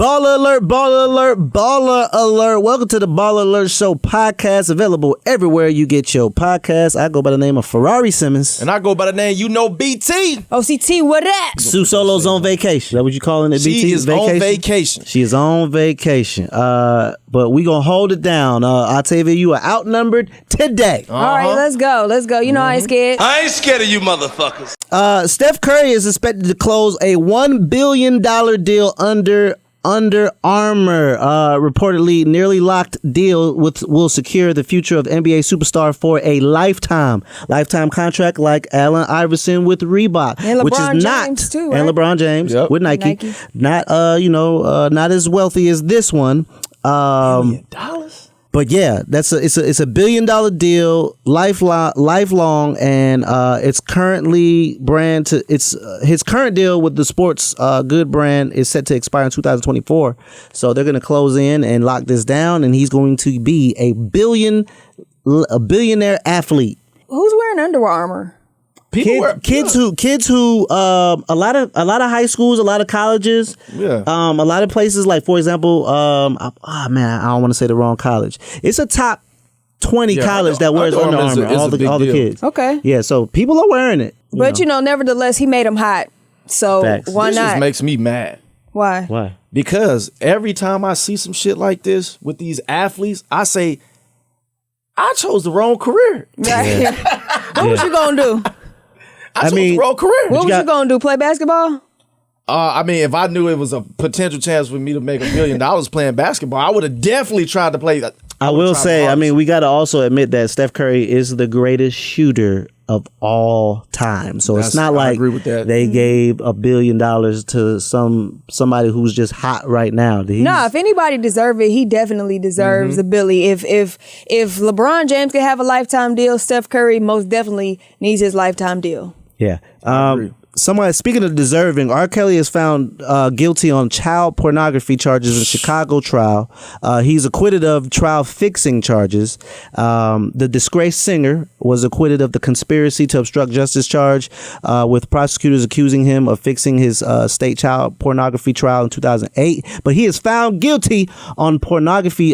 Baller Alert, Baller Alert, Baller Alert. Welcome to the Baller Alert Show podcast, available everywhere you get your podcast. I go by the name of Ferrari Simmons. And I go by the name, BT. OCT, what up? Sue Solo's on vacation. Is that what you calling it, BT? She is on vacation. She is on vacation. But we gonna hold it down. Octavia, you are outnumbered today. All right, let's go. Let's go. You know I ain't scared. I ain't scared of you motherfuckers. Steph Curry is expected to close a $1 billion deal Under Armour. Reportedly nearly locked deal will secure the future of NBA superstar for a lifetime contract like Allen Iverson with Reebok, and LeBron which is not James too, right? and LeBron James with Nike. Not not as wealthy as this one. $1 But yeah, it's a $1 billion deal, lifelong, and it's currently his current deal with the sports good brand is set to expire in 2024. So they're going to close in and lock this down, and he's going to be a billionaire athlete. Who's wearing Under Armour? Kids who a lot of high schools, a lot of colleges, a lot of places, like for example, I don't want to say the wrong college. It's a top 20 college that wears Under Armour. All the kids. Okay. Yeah, so people are wearing it. But nevertheless, he made them hot. So Facts. why This not? just makes me mad. Why? Because every time I see some shit like this with these athletes, I say, I chose the wrong career. Right. What was you gonna do? I chose the wrong career. What was you gonna do? Play basketball? If I knew it was a potential chance for me to make $1 billion playing basketball, I would have definitely tried to play. I will say, we got to also admit that Steph Curry is the greatest shooter of all time. So it's not like they gave $1 billion to somebody who's just hot right now. No, if anybody deserves it, he definitely deserves the Billy. If LeBron James can have a lifetime deal, Steph Curry most definitely needs his lifetime deal. Yeah. Somebody, speaking of deserving, R. Kelly is found guilty on child pornography charges in Chicago trial. He's acquitted of trial fixing charges. The disgraced singer was acquitted of the conspiracy to obstruct justice charge, with prosecutors accusing him of fixing his state child pornography trial in 2008. But he is found guilty on pornography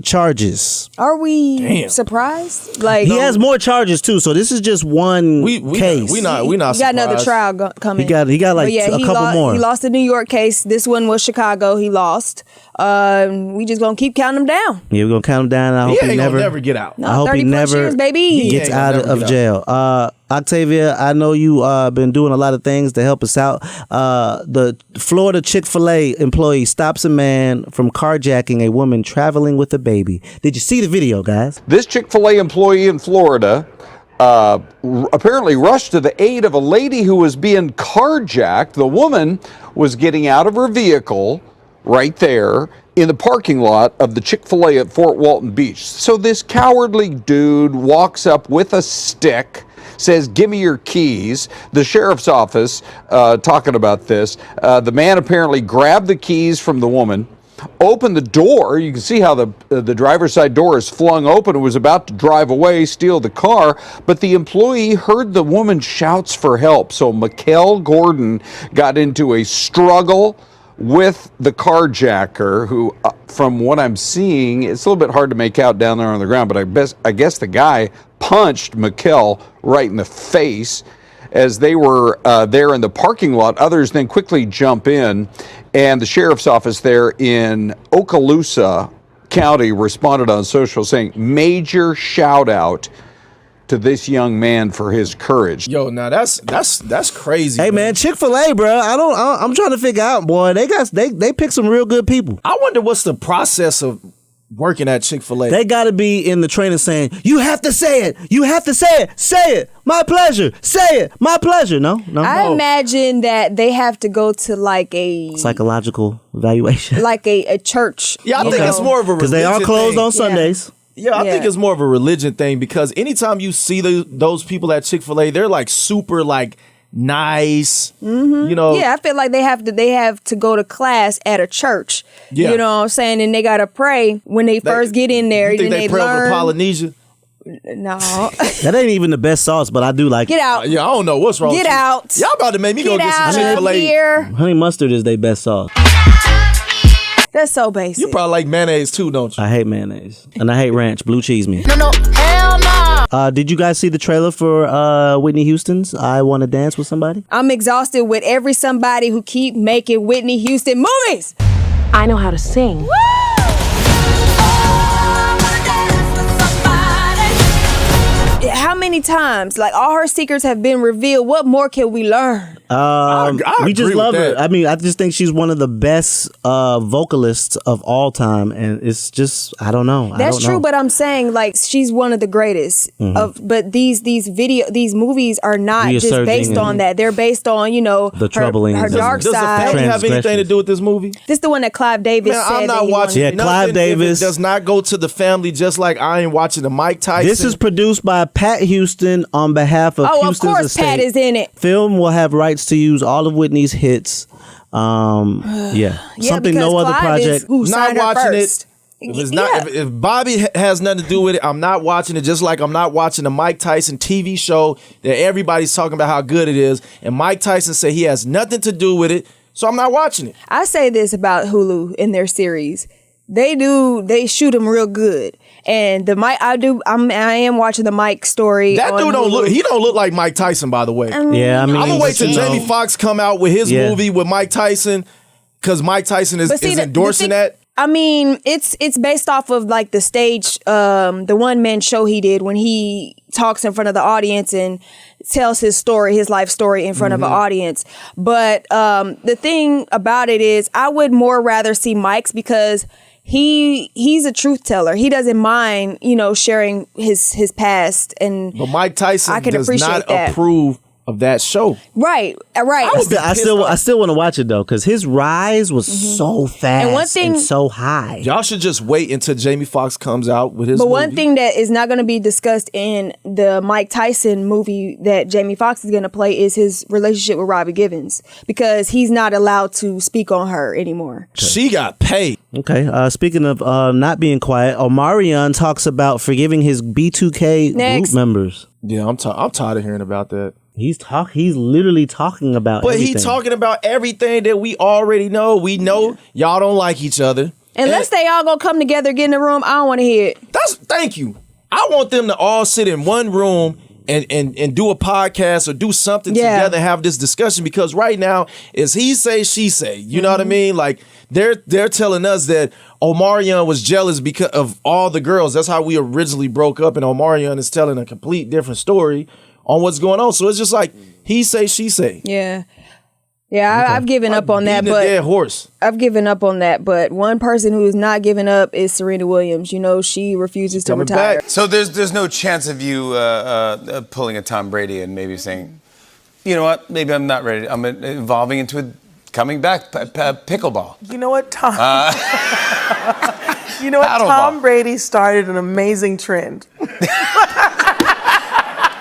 charges. Are we surprised? Like, he has more charges too. So this is just one case. We not he surprised. got another trial coming. He got like a couple more. He lost the New York case. This one was Chicago. He lost. We just gonna keep counting him down. Yeah, we're gonna count him down. I hope he never get out. No, I hope he never years, baby. gets out of jail. Octavia, I know you been doing a lot of things to help us out. The Florida Chick-fil-A employee stops a man from carjacking a woman traveling with a baby. Did you see the video, guys? This Chick-fil-A employee in Florida apparently rushed to the aid of a lady who was being carjacked. The woman was getting out of her vehicle right there in the parking lot of the Chick-fil-A at Fort Walton Beach. So this cowardly dude walks up with a stick, says, "Give me your keys." The sheriff's office talking about this. The man apparently grabbed the keys from the woman, opened the door. You can see how the driver's side door is flung open and was about to drive away, steal the car. But the employee heard the woman shouts for help. So Mikkel Gordon got into a struggle with the carjacker, who, from what I'm seeing, it's a little bit hard to make out down there on the ground, but I guess the guy punched Mikkel right in the face. As they were there in the parking lot, others then quickly jump in, and the sheriff's office there in Okaloosa County responded on social saying, "Major shout out to this young man for his courage." Yo, now that's crazy. Hey man, Chick-fil-A, bro. I'm trying to figure out, boy. They pick some real good people. I wonder what's the process of working at Chick-fil-A. They got to be in the training saying, "You have to say it. You have to say it. Say it. My pleasure. Say it. My pleasure." No. I imagine that they have to go to like a psychological evaluation, like a church. Yeah, I think it's more of a religion because they are closed on Sundays. Yeah, I think it's more of a religion thing, because anytime you see those people at Chick-fil-A, they're like super like nice, you know. Yeah, I feel like they have to go to class at a church. Yeah. You know what I'm saying? And they gotta pray when they first get in there. You think they pray over to Polynesia? No. That ain't even the best sauce, but I do like it. Get out. Yeah, I don't know what's wrong. Get with out. Y'all about to make me go get some Chick-fil-A. Chick-fil-A. Here. Honey mustard is their best sauce. That's so basic. You probably like mayonnaise too, don't you? I hate mayonnaise. And I hate ranch. Blue cheese me. No, hell no. Did you guys see the trailer for Whitney Houston's I Want to Dance with Somebody? I'm exhausted with every somebody who keep making Whitney Houston movies. I know how to sing. How many times? Like, all her secrets have been revealed. What more can we learn? I We just agree love with her. that. I mean, I just think she's one of the best vocalists of all time, and it's just I don't know. That's true, but I'm saying like she's one of the greatest. But these movies are not just Reasserting based on that. They're based on the troubling her dark Does the side. family have anything to Transgressions. do with this movie? This is the one that Clive Davis Man, said. I'm that not he watching wanted. Yeah, Clive nothing Davis. If it does not go to the family, just like I ain't watching the Mike Tyson. This is produced by Pat Houston on behalf of Oh, of Houston's course, estate. Pat is in it. Film will have rights to use all of Whitney's hits. Yeah, something because no other Clive is project. who not signed her watching first. it. If it's not, if Bobby has nothing to do with it, I'm not watching it. Just like I'm not watching the Mike Tyson TV show that everybody's talking about how good it is, and Mike Tyson said he has nothing to do with it, so I'm not watching it. I say this about Hulu in their series. They shoot them real good. And the Mike, I am watching the Mike story. That on dude don't Hulu. look. He don't look like Mike Tyson, by the way. Yeah, I mean, I'm gonna wait till you know, Jamie Foxx come out with his Yeah. movie with Mike Tyson, because Mike Tyson is But see, endorsing the thing- that. I mean, it's based off of like the stage, the one man show he did when he talks in front of the audience and tells his story, his life story in front of an audience. But the thing about it is, I would more rather see Mike's because he's a truth teller. He doesn't mind, sharing his past, and But Mike Tyson I can does appreciate not that. approve of that show. right. I still want to watch it though, because his rise was so fast And one thing- so high. Y'all should just wait until Jamie Foxx comes out with his But movie. one thing that is not going to be discussed in the Mike Tyson movie that Jamie Foxx is going to play is his relationship with Robbie Givens, because he's not allowed to speak on her anymore. She got paid. Okay. Speaking of not being quiet, Omarion talks about forgiving his B2K Next. group members. Yeah, I'm tired of hearing about that. He's literally talking about But everything. he talking about everything that we already know. We know y'all don't like each other. Unless they all gonna come together, get in the room, I don't want to hear it. Thank you. I want them to all sit in one room and do a podcast or do something together and have this discussion, because right now it's he say, she say. You know what I mean? Like they're telling us that Omarion was jealous because of all the girls. That's how we originally broke up, and Omarion is telling a complete different story on what's going on. So it's just like he say, she say. Yeah. Yeah, I've given up on that, Beating a but dead horse. I've given up on that. But one person who is not giving up is Serena Williams. She refuses to Coming retire. back. So there's no chance of you pulling a Tom Brady and maybe saying, you know what, maybe I'm not ready. I'm evolving into coming back pickleball. You know what, Tom? Paddleball. Tom Brady started an amazing trend.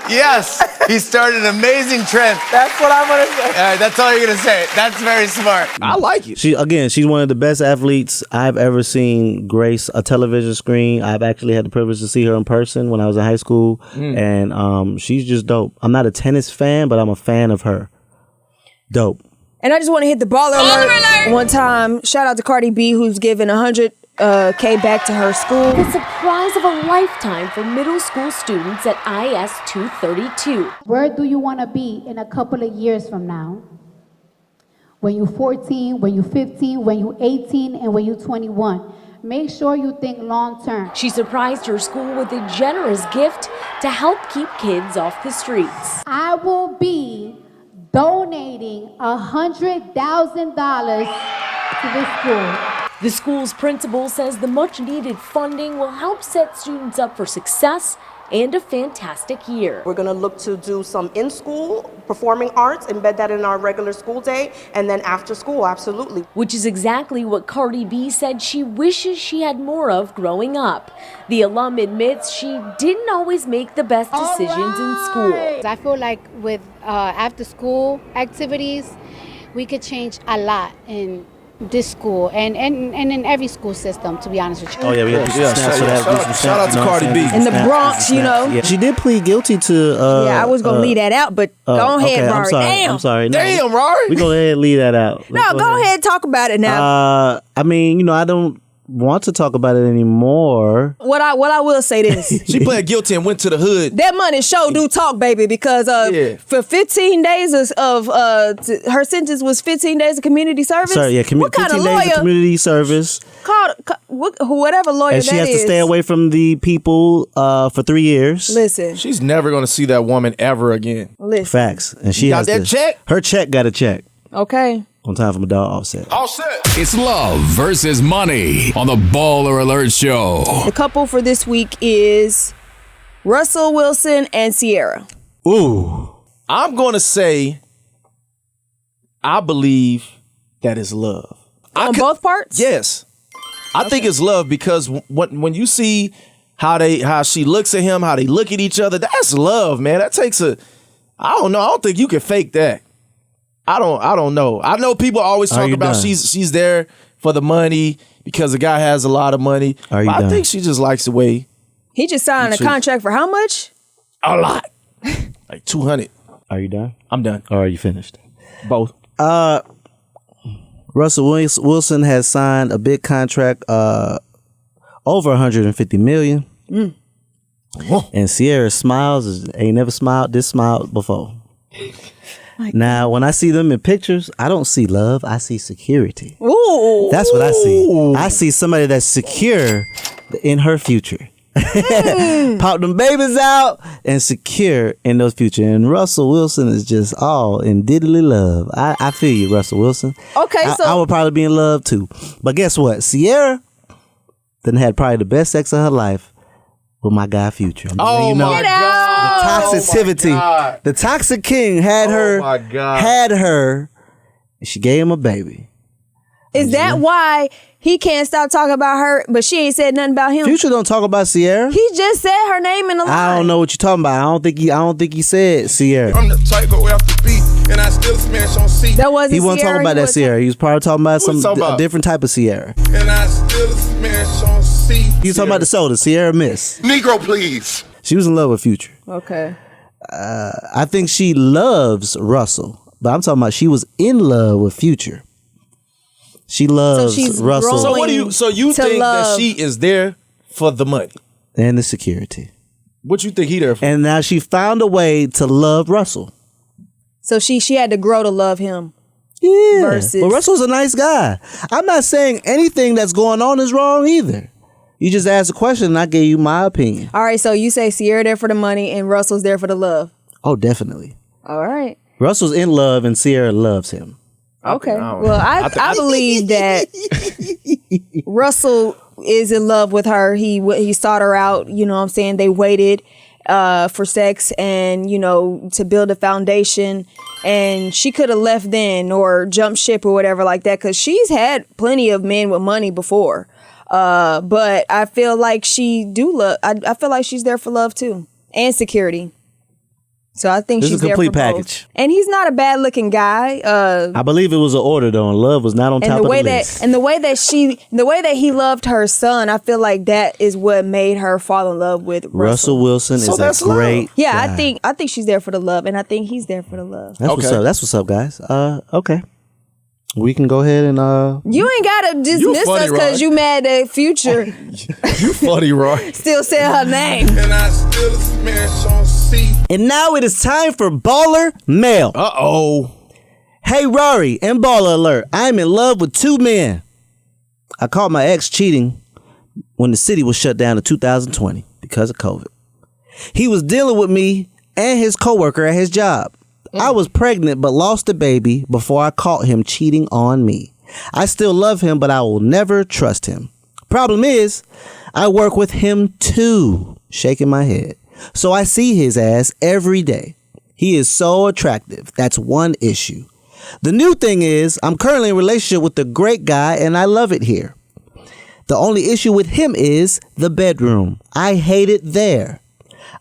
Yes, he started an amazing trend. That's what I'm gonna say. That's all you're gonna say. That's very smart. I like it. She's one of the best athletes I've ever seen grace a television screen. I've actually had the privilege to see her in person when I was in high school, and she's just dope. I'm not a tennis fan, but I'm a fan of her. Dope. And I just want to hit the baller alert one time. Shout out to Cardi B, who's giving $100K back to her school. The surprise of a lifetime for middle school students at IS 232. Where do you want to be in a couple of years from now? When you're 14, when you're 15, when you're 18, and when you're 21. Make sure you think long term. She surprised her school with a generous gift to help keep kids off the streets. I will be donating $100,000 to this school. The school's principal says the much-needed funding will help set students up for success and a fantastic year. We're going to look to do some in-school performing arts, embed that in our regular school day, and then after school, absolutely. Which is exactly what Cardi B said she wishes she had more of growing up. The alum admits she didn't always make the best decisions in school. I feel like with after school activities, we could change a lot in this school and in every school system, to be honest with you. Oh yeah, we had shout out to Cardi B. In the Bronx, you know. Yeah, she did plead guilty to. Yeah, I was gonna leave that out, but go ahead, okay, Rory. I'm sorry. No, Damn, Rory. We go ahead and leave that out. No, go ahead, talk about it now. I mean, I don't want to talk about it anymore. What I will say this. She pled guilty and went to the hood. That money show do talk, baby, because for 15 days of her sentence was 15 days of community service. Sorry, yeah, what kind of 15 lawyer days of community service. Whatever lawyer and she that has to stay away from the people for 3 years. Listen, she's never gonna see that woman ever again. Listen, facts, and she got that check. Her check got a check. Okay. On time for my dog Offset. All set. It's love versus money on the Baller Alert Show. The couple for this week is Russell Wilson and Ciara. Ooh. I'm going to say I believe that is love. On both parts? Yes. I think it's love because when you see how she looks at him, how they look at each other, that's love, man. That takes I don't know. I don't think you can fake that. I don't know. I know people always talk about she's there for the money because the guy has a lot of money. But I think she just likes the way he just signed a contract for how much? A lot. Like 200. Are you done? I'm done. Or are you finished? Both. Russell Wilson has signed a big contract over $150 million. And Ciara smiles ain't never smiled this smiled before. Now, when I see them in pictures, I don't see love. I see security. Ooh. That's what I see. I see somebody that's secure in her future. Pop them babies out and secure in those future. And Russell Wilson is just all in diddly love. I feel you, Russell Wilson. Okay, so I would probably be in love too. But guess what? Ciara done had probably the best sex of her life with my guy Future. Oh my God. Toxicity. The Toxic King had her. my God. Had her. And she gave him a baby. Is that why he can't stop talking about her, but she ain't said nothing about him? Future don't talk about Ciara. He just said her name in the line. I don't know what you're talking about. I don't think he said Ciara. I'm the type go after beat, and I still smash on C. That wasn't He wasn't Ciara, talking about that Ciara. He was probably talking about a different type of Ciara. And I still smash on C. He was talking about the soda, Ciara Miss. Negro, please. She was in love with Future. Okay. I think she loves Russell, but I'm talking about she was in love with Future. She loves Russell. So you think that she is there for the money and the security? What you think he there for? And now she found a way to love Russell. So she had to grow to love him. Yeah. Versus. But Russell's a nice guy. I'm not saying anything that's going on is wrong either. You just asked a question and I gave you my opinion. All right, so you say Ciara there for the money and Russell's there for the love. Oh, definitely. All right. Russell's in love and Ciara loves him. Okay. Well, I believe that Russell is in love with her. He sought her out. You know what I'm saying? They waited for sex and, to build a foundation. And she could have left then or jumped ship or whatever like that because she's had plenty of men with money before. But I feel like I feel like she's there for love too and security. So I think she's there for both. This is a complete package. And he's not a bad looking guy. I believe it was an order though, and love was not on top of the list. And the way that he loved her son, I feel like that is what made her fall in love with Russell Wilson is a great guy. guy. I think she's there for the love, and I think he's there for the love. That's what's up. That's what's up, guys. Okay. We can go ahead and You ain't gotta dismiss us because you mad at Future. You funny, Roy. Still say her name. And I still smash on C. And now it is time for Baller Mail. Uh-oh. Hey Rory and Baller Alert. I'm in love with two men. I caught my ex cheating when the city was shut down in 2020 because of COVID. He was dealing with me and his coworker at his job. I was pregnant but lost the baby before I caught him cheating on me. I still love him, but I will never trust him. Problem is, I work with him too. Shaking my head. So I see his ass every day. He is so attractive. That's one issue. The new thing is, I'm currently in a relationship with a great guy and I love it here. The only issue with him is the bedroom. I hate it there.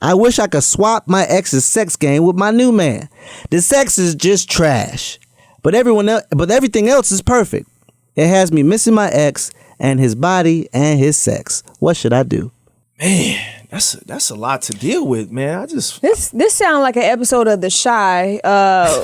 I wish I could swap my ex's sex game with my new man. The sex is just trash, but everything else is perfect. It has me missing my ex and his body and his sex. What should I do? Man, that's a lot to deal with, man. I just this sounds like an episode of The Chi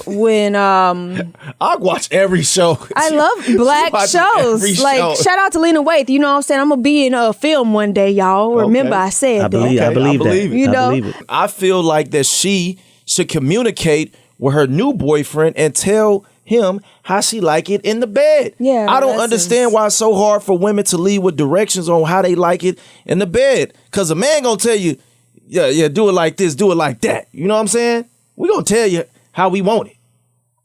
when I watch every show. I love black shows. Like shout out to Lena Waithe. You know what I'm saying? I'm gonna be in a film one day, y'all. Remember I said I believe that. You know? I believe it. I feel like that she should communicate with her new boyfriend and tell him how she like it in the bed. Yeah, I don't understand why it's so hard for women to lead with directions on how they like it in the bed. Cause a man gonna tell you, yeah, do it like this, do it like that. You know what I'm saying? We gonna tell you how we want it.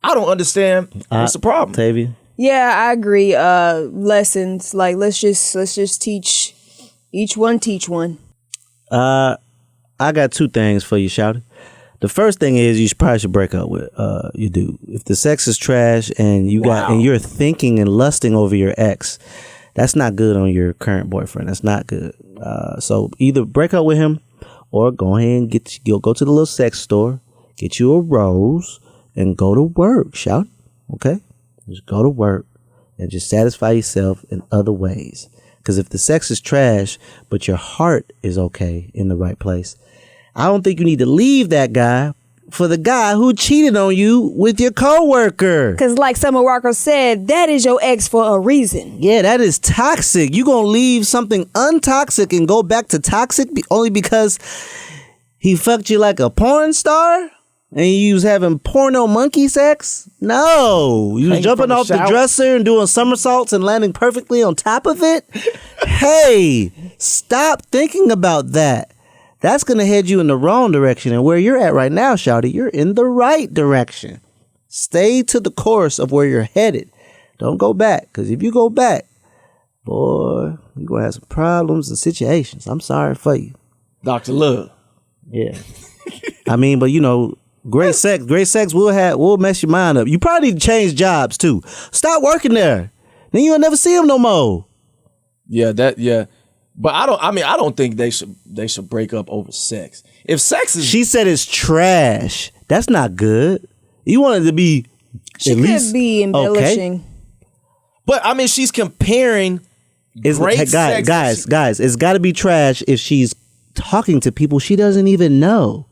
I don't understand what's the problem. Tavia? Yeah, I agree. Lessons, like let's just teach each one, teach one. I got two things for you, Shouty. The first thing is you probably should break up with your dude. If the sex is trash and you're thinking and lusting over your ex, that's not good on your current boyfriend. That's not good. So either break up with him or go ahead and go to the little sex store, get you a rose, and go to work. Shout, okay? Just go to work and just satisfy yourself in other ways. Because if the sex is trash but your heart is okay in the right place, I don't think you need to leave that guy for the guy who cheated on you with your coworker. Because like Summer Walker said, that is your ex for a reason. Yeah, that is toxic. You gonna leave something untoxic and go back to toxic only because he fucked you like a porn star? And you was having porno monkey sex? No. You was jumping off the dresser and doing somersaults and landing perfectly on top of it? Hey, stop thinking about that. That's going to head you in the wrong direction. And where you're at right now, Shouty, you're in the right direction. Stay to the course of where you're headed. Don't go back. Because if you go back, boy, you're going to have some problems and situations. I'm sorry for you. Dr. Love. Yeah. I mean, but you know, great sex will mess your mind up. You probably need to change jobs too. Stop working there. Then you'll never see him no more. Yeah. But I don't think they should break up over sex. If sex is, she said it's trash. That's not good. You want it to be she could be embellishing. Okay. But I mean, she's comparing great sex. Guys, it's got to be trash if she's talking to people she doesn't even know.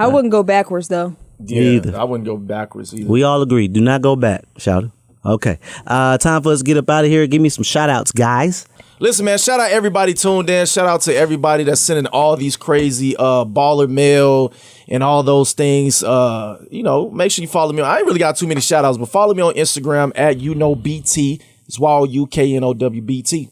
I wouldn't go backwards though. Yeah, either. I wouldn't go backwards either. We all agree. Do not go back, Shouty. Okay. Time for us to get up out of here. Give me some shout outs, guys. Listen, man, shout out everybody tuned in. Shout out to everybody that's sending all these crazy baller mail and all those things. Make sure you follow me. I ain't really got too many shout outs, but follow me on Instagram at YouKnowBT. It's YOUKNOWBT.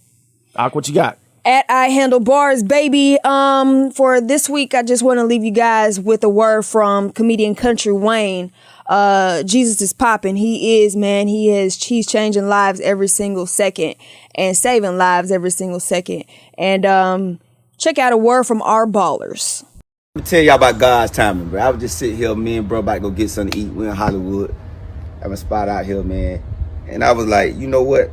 Ak, what you got? At I Handle Bars, baby. For this week, I just want to leave you guys with a word from comedian Country Wayne. Jesus is popping. He's changing lives every single second and saving lives every single second. And check out a word from our ballers. I'm gonna tell y'all about God's timing, bro. I was just sitting here, me and bro about to go get something to eat. We're in Hollywood. I have a spot out here, man. And I was like, you know what?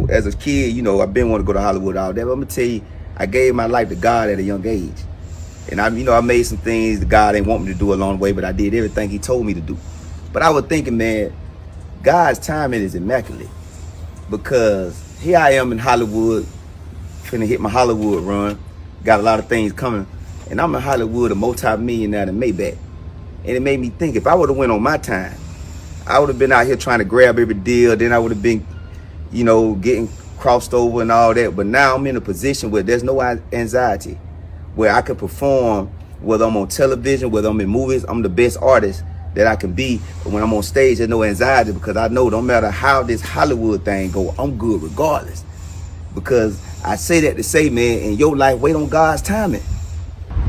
As a kid, I've been wanting to go to Hollywood all day. But I'm gonna tell you, I gave my life to God at a young age. And I made some things that God didn't want me to do along the way, but I did everything he told me to do. But I was thinking, man, God's timing is immaculate. Because here I am in Hollywood, finna hit my Hollywood run. Got a lot of things coming. And I'm in Hollywood, a multi-millionaire in Maybach. And it made me think, if I would have went on my time, I would have been out here trying to grab every deal. Then I would have been, getting crossed over and all that. But now I'm in a position where there's no anxiety, where I can perform, whether I'm on television, whether I'm in movies. I'm the best artist that I can be. But when I'm on stage, there's no anxiety, because I know no matter how this Hollywood thing go, I'm good regardless. Because I say that to say, man, in your life, wait on God's timing.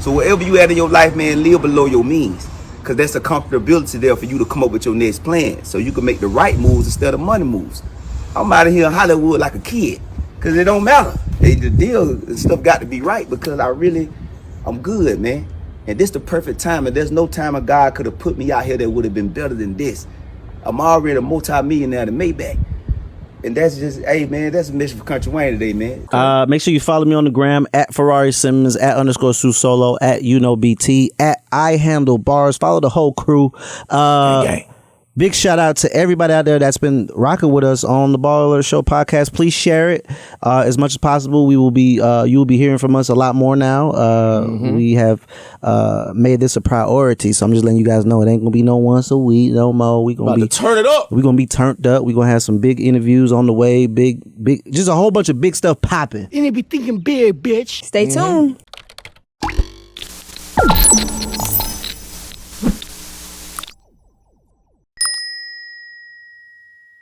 So wherever you at in your life, man, live below your means. Because that's a comfortability there for you to come up with your next plan. So you can make the right moves instead of money moves. I'm out of here in Hollywood like a kid. Because it don't matter. The deal and stuff got to be right, because I'm good, man. And this the perfect time. And there's no time a God could have put me out here that would have been better than this. I'm already a multi-millionaire in Maybach. And that's just, hey, man, that's a mission for Country Wayne today, man. Make sure you follow me on the gram at Ferrari Simmons, at _Sue Solo, at YouKnowBT, at I Handle Bars. Follow the whole crew. Gang. Big shout out to everybody out there that's been rocking with us on the BallerAlert Show podcast. Please share it as much as possible. We will be you will be hearing from us a lot more now. We have made this a priority, so I'm just letting you guys know it ain't gonna be no once a week no more. We gonna turn it up. We're gonna be turned up. We're gonna have some big interviews on the way. Big, just a whole bunch of big stuff popping. And they be thinking big, bitch. Stay tuned.